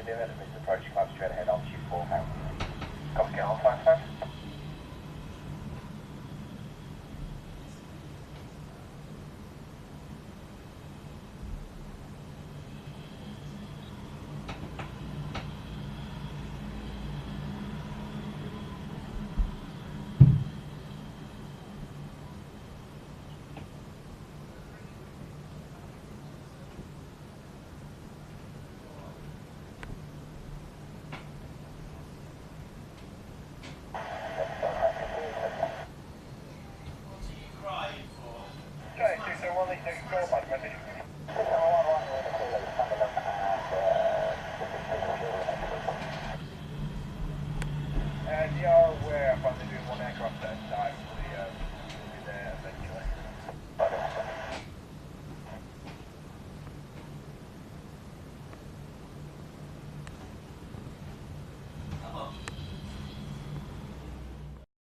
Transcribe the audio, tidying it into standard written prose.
limit, and this approach climb straight ahead, altitude 4 pounds. Copy, get on 55. Okay, 201, let's take a call, bad message.